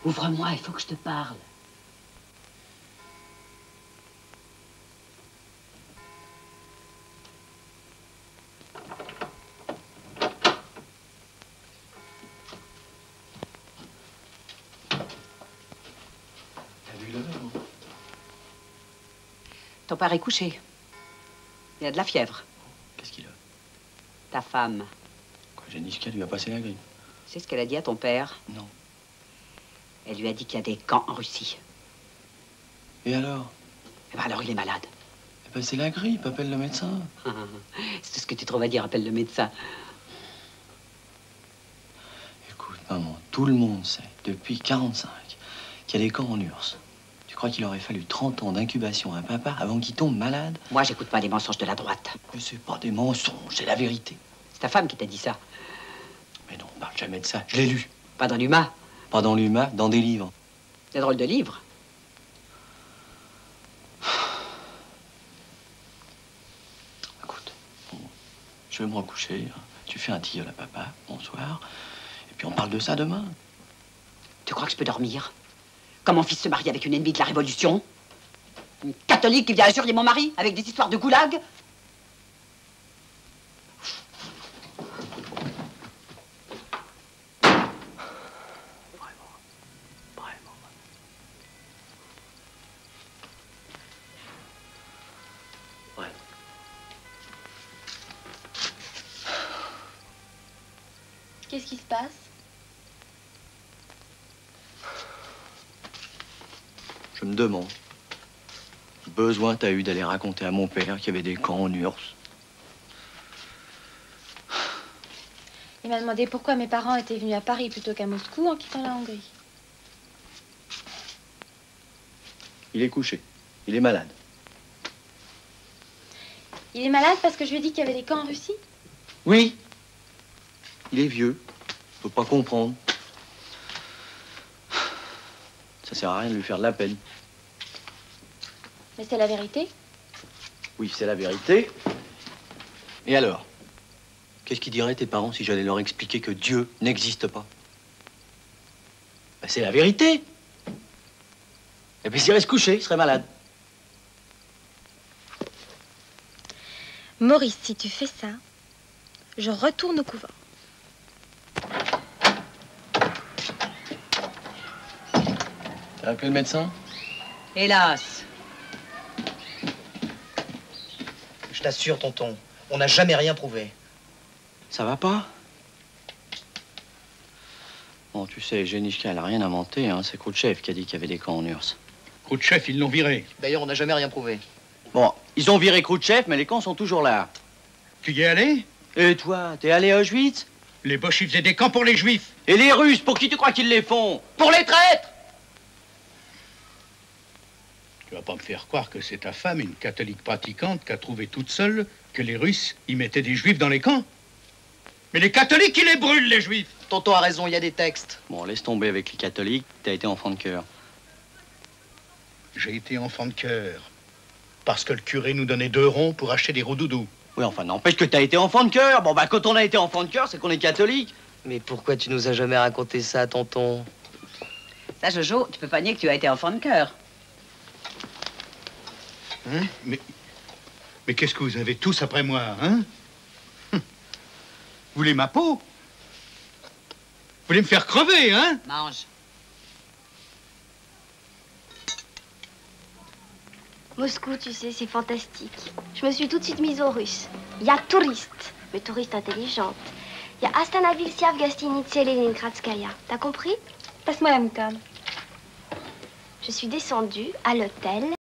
Ouvre-moi, il faut que je te parle. T'as vu le verre? Ton père est couché. Il a de la fièvre. Qu'est-ce qu'il a? Ta femme. Quoi, Janichka lui a passé la grippe? C'est ce qu'elle a dit à ton père? Non. Elle lui a dit qu'il y a des camps en Russie. Et alors? Eh ben alors il est malade. Eh ben c'est la grippe, appelle le médecin. C'est ce que tu trouves à dire, appelle le médecin. Écoute, maman, tout le monde sait, depuis 45, qu'il y a des camps en URSS. Tu crois qu'il aurait fallu 30 ans d'incubation à papa avant qu'il tombe malade? Moi, j'écoute pas les mensonges de la droite. Mais c'est pas des mensonges, c'est la vérité. C'est ta femme qui t'a dit ça. Mais non, on parle jamais de ça, je l'ai lu. Pas dans l'humain. Pas dans l'humain, dans des livres. C'est drôle de livre. Écoute, bon, je vais me recoucher. Tu fais un tilleul à papa, bonsoir. Et puis on parle de ça demain. Tu crois que je peux dormir? Quand mon fils se marie avec une ennemie de la Révolution? Une catholique qui vient injurier mon mari avec des histoires de goulag? Qu'est-ce qui se passe? Je me demande. Besoin t'as eu d'aller raconter à mon père qu'il y avait des camps en URSS. Il m'a demandé pourquoi mes parents étaient venus à Paris plutôt qu'à Moscou en quittant la Hongrie. Il est couché. Il est malade. Il est malade parce que je lui ai dit qu'il y avait des camps en Russie? Oui. Il est vieux. Il peut pas comprendre. Ça sert à rien de lui faire de la peine. Mais c'est la vérité. Oui, c'est la vérité. Et alors? Qu'est-ce qu'ils diraient tes parents si j'allais leur expliquer que Dieu n'existe pas? Ben, c'est la vérité. Et puis s'il reste couché, il serait malade. Maurice, si tu fais ça, je retourne au couvent. T'as appelé le médecin? Hélas. Je t'assure, tonton, on n'a jamais rien prouvé. Ça va pas? Bon, tu sais, Janichka, elle a rien inventé, hein. C'est Khrouchtchev qui a dit qu'il y avait des camps en URSS. Khrouchtchev, ils l'ont viré. D'ailleurs, on n'a jamais rien prouvé. Bon, ils ont viré Khrouchtchev, mais les camps sont toujours là. Tu y es allé? Et toi, t'es allé à Auschwitz? Les Boches, ils faisaient des camps pour les Juifs. Et les Russes, pour qui tu crois qu'ils les font? Pour les traîtres! Tu vas pas me faire croire que c'est ta femme, une catholique pratiquante, qui a trouvé toute seule que les Russes y mettaient des Juifs dans les camps. Mais les catholiques, ils les brûlent, les Juifs. Tonton a raison, il y a des textes. Bon, laisse tomber avec les catholiques, t'as été enfant de cœur. J'ai été enfant de cœur. Parce que le curé nous donnait 2 ronds pour acheter des roudoudous. Oui, enfin, n'empêche que t'as été enfant de cœur. Bon, bah, quand on a été enfant de cœur, c'est qu'on est catholique. Mais pourquoi tu nous as jamais raconté ça, tonton? Ça, Jojo, tu peux pas nier que tu as été enfant de cœur. Hein? Mais qu'est-ce que vous avez tous après moi, hein? Vous voulez ma peau? Vous voulez me faire crever, hein? Mange. Moscou, tu sais, c'est fantastique. Je me suis tout de suite mise aux Russes. Il y a touristes, mais touristes intelligentes. Il y a Astanavilsiav, Gastinitse et Leningradskaya. T'as compris? Passe-moi la moutarde. Je suis descendue à l'hôtel.